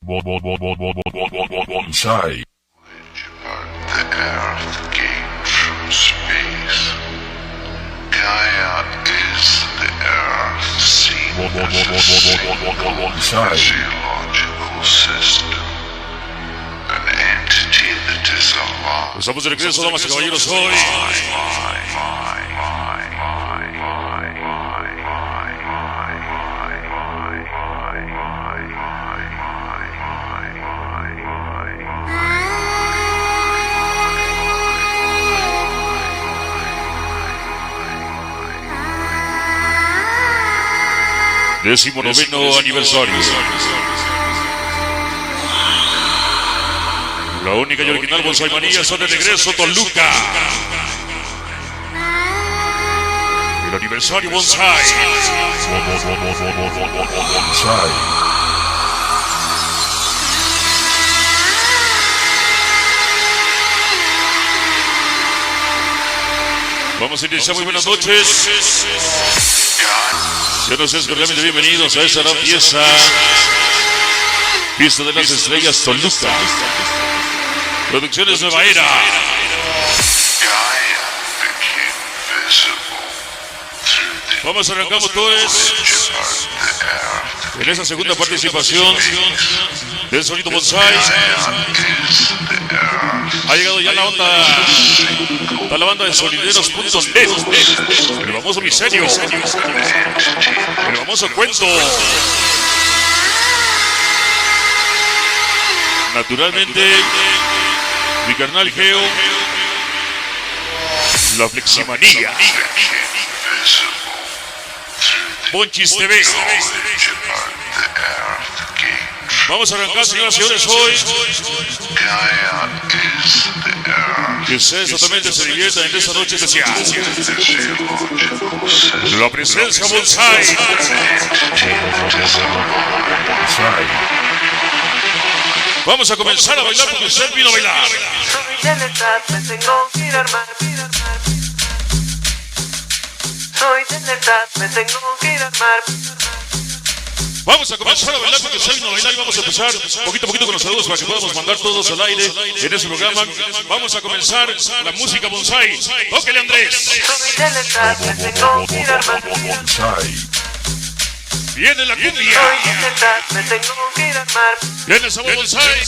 Bonsai. The earth came from space. Gaia is the earth seen as a physiological system. An entity that is alive. Estamos de regreso, damas y caballeros, hoy. Decimonoveno aniversario. La única y original Bonsai Manía está de regreso, Toluca. El aniversario Bonsai. Bonsai. Vamos a iniciar, muy buenas noches. Señores, cordialmente bienvenidos a esta gran fiesta. Fiesta de las Estrellas Toluca. Producciones Nueva Era. Vamos a arrancar motores en esa segunda participación del Sonido Bonsai. Ha llegado ya la onda a la banda de sonideros.net, el famoso misterio, el famoso cuento. Naturalmente, mi carnal Geo, la Fleximanía, Bonchis TV. Vamos a arrancar, señoras y señores, hoy. Que ustedes totalmente se diviertan en esta noche especial. La presencia Bonsai. Vamos a comenzar a bailar porque usted vino a bailar. Soy del Estado, me tengo que ir a armar. Soy del Estado, me tengo que ir a armar. Vamos a comenzar a bailar porque usted vino a bailar y vamos a empezar poquito a poquito con los saludos para que podamos mandar todos al aire en este programa. Vamos a comenzar la música Bonsai. Tóquele, Andrés. Soy del Estado, me tengo que ir a armar. Viene la cumbia. Soy del Estado, me tengo que ir a armar. Viene el sabor Bonsai.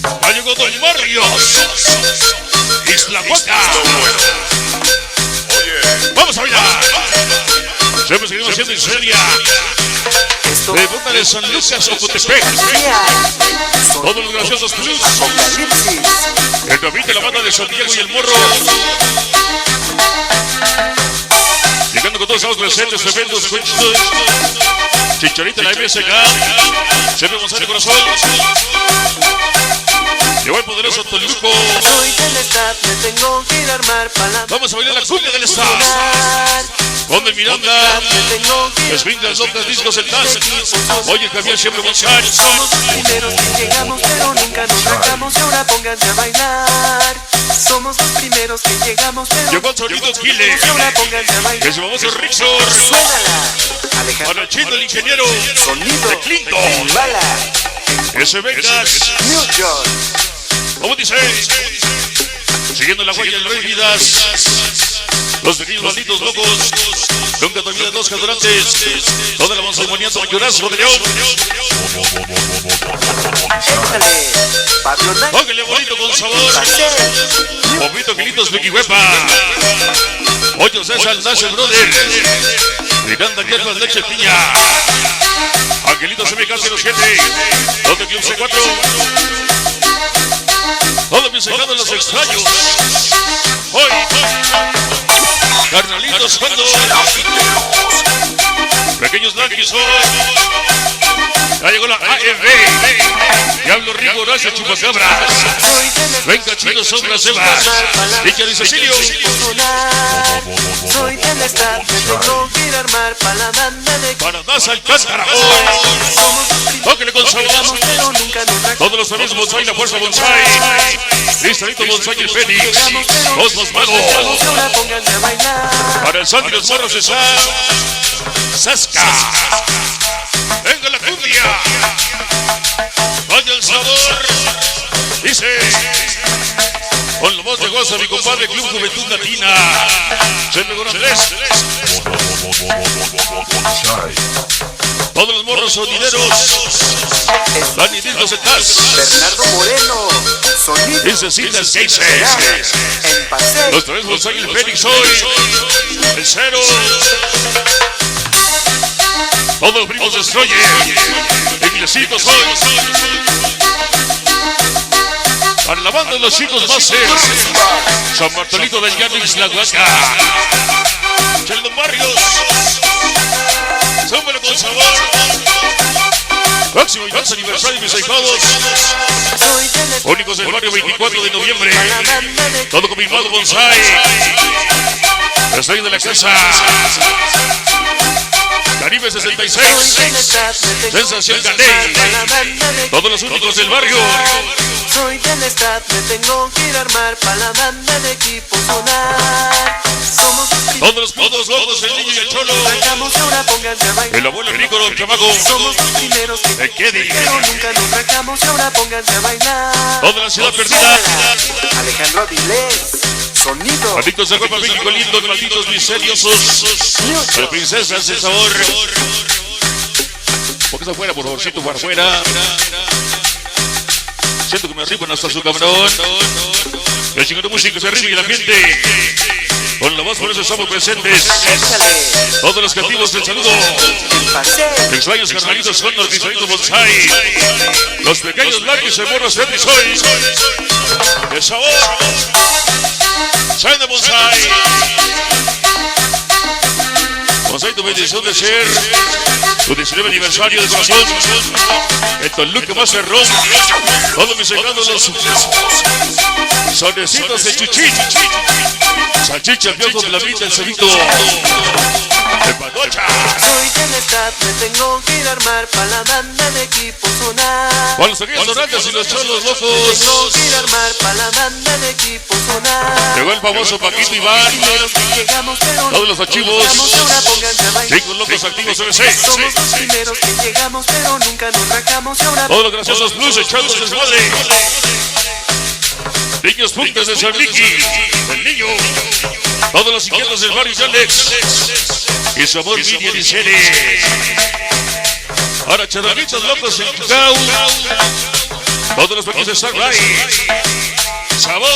Ha llegado Don Barrios. Isla Huaca. Vamos a bailar. Siempre seguimos siendo Iseria. De Boca de San Lucas, Ocotepec. Todos los graciosos plus. El David de la banda de Santiago y el Morro. Llegando con todos los presentes, tremendos cuentos. Chicharita, la MSK. Siempre Bonsai de corazón. Llegó el poderoso Toluco. Soy del Estado, me tengo que ir a armar. Vamos a bailar la cumbia del Estado. Con el Miranda, Esvinglas, Locas, Discos, el Taz. Oye, Javier, siempre Bonsai. Somos los primeros que llegamos, pero nunca nos sacamos. Y ahora pónganse a bailar. Somos los primeros que llegamos, pero llegó el sonido Kile. y ahora pónganse a bailar. Es el famoso Rixor. Suénala. Para el chino, el ingeniero Sonido de Clinton. Bala. Ese Vegas. New York. ¿Cómo dice? Siguiendo la huella del Rey Vidas. Los pequeños malditos locos. Nunca te olvides los cadurantes. Toda la Bonsai Manía, Mayorazgo de León. Échale. Pablo Nay. Póngale bonito con sabor. Popito, Quilitos, Pequihuepa. 8 César, Nash Brother. Miranda, Hierbas, Leche, Piña. Angelitos MK07. Donde Club C4. Todos mis cejados los extraños. Hoy. Carnalitos, cuando. Pequeños Lanquis, hoy. Ya llegó la AEB. Diablo Rico, Horacio Chupacabras. Venga, chinos, sombras, Sebas. Richard y Cecilio. Soy del Estado, me tengo que ir a armar para la banda de Para más Alcántara. Tóquele con sabor. pero nunca nos sacamos. Todos los amigos Bonsai, la fuerza Bonsai. Cristalito Bonsai y el Fénix. Cosmos Mago. Ahora pónganse a bailar. Para el Santi y los morros de Sasca. Venga la cumbia. sabor. Dice, con la voz de gozo, mi compadre Club Juventud Latina. Siempre con Andrés. Todos los morros sonideros. Dani Discos estás. Bernardo Moreno, sonido. Necesitas que hice. En paseo. Los tres Gonzalo y el Fénix hoy. El cero. Todos los primos Destroyer. Iglesitos hoy. Para la banda de los chicos más serios. San Bartolito del Yanix La Huaca. Sheldon Barrios. Súmelo con sabor. Próximo y más aniversario, mis ahijados. Únicos del barrio 24 de noviembre. Todo confirmado, Bonsai. Estoy de la casa. Caribe 66. Sensación Caney. Todos los únicos del barrio. Soy del estado, me tengo que ir a armar para la banda de equipo sonar. Somos todos los putos locos, el niño y el cholo. Sacamos ahora, pónganse a bailar. El abuelo Nicolás, el chamaco. Somos los primeros que Kedi. pero nunca nos rajamos y ahora pónganse a bailar. Toda la ciudad perdida. Alejandro Avilés, sonido. Malditos de Copa México lindo, malditos misteriosos. Las princesas de sabor. Porque está afuera, por favorcito, para afuera. Siento que me arriban hasta su cabrón. El chingón de música se arriba y la gente. Con la voz, por eso estamos presentes. Todos los creativos del saludo. Extraños carnalitos con los disfrutos Bonsai. Los pequeños blancos se morros de hoy. De sabor. Salen de Bonsai. Bonsai, tu bendición de ser tu 19 aniversario de corazón. El Toluca más cerrón. Todos mis secados los sonecitos de Chuchín. Salchicha, el piojo, flamita, el cebito. El panocha. Soy del estado, me tengo que ir a armar para la banda de equipo sonar. Con los pequeños sonantes y los cholos locos. Tengo que ir a armar para la banda de equipo sonar. Llegó el famoso Paquito Iván. Todos los archivos. 5 locos activos CBC. Somos los primeros que llegamos, pero nunca nos rajamos y ahora. Todos los graciosos plus echados desmadre. Niños puntas de San Vicky. El niño. Todos los inquietos del barrio Yalex. Y su amor Miriam y Cere. Ahora charamitos locos en Cau. Todos los pequeños de Starlight. Sabor.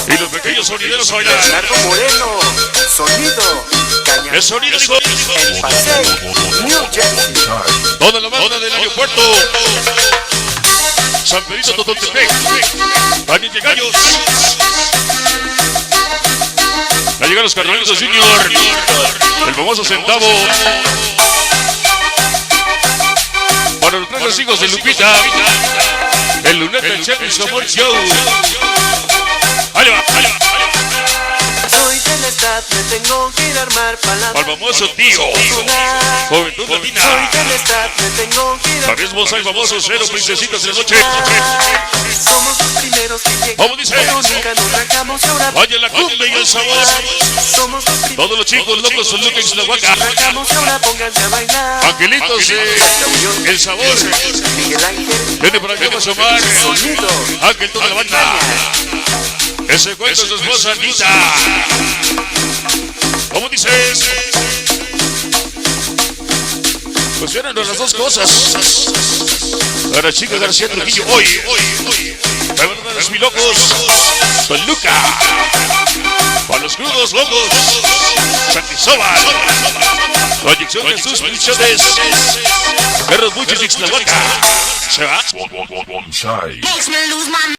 Y los pequeños sonideros bailan. Bernardo Moreno, sonido. El sonido dijo. En Paseo, New Jersey. Toda la banda del aeropuerto. San Pedrito Tototepec. Valiente Gallos. Va a llegar los Carnalitos Junior. El famoso centavo. Para los tres hijos de Lupita. El Luneta, el Chef y su amor Joe. Ahí va, ahí va. Soy del estado, me tengo que ir a armar para la Al famoso tío. Juventud Latina. Soy del estado, me tengo que ir a También vos hay famoso cero princesitas de la noche. Somos los primeros que llegamos, ¿Cómo dice? pero nunca nos rajamos y ahora. Vaya la cumbia y el sabor. Somos los primeros. Todos los chicos locos son Lucas y la Huaca. Rajamos y ahora pónganse a bailar. Angelitos el sabor. Miguel Ángel, Viene por acá para Omar. sonido. Ángel, toda la banda. Ese cuento es su esposa Anita. ¿Cómo dices? Pues vienen las dos cosas. Para Chica García Trujillo hoy. Para los mi locos. Con Luca. Para los crudos locos. San Cristóbal. Proyección de sus misiones. Perros muchos y Ixtlahuaca. ¿Se va? Bonsai.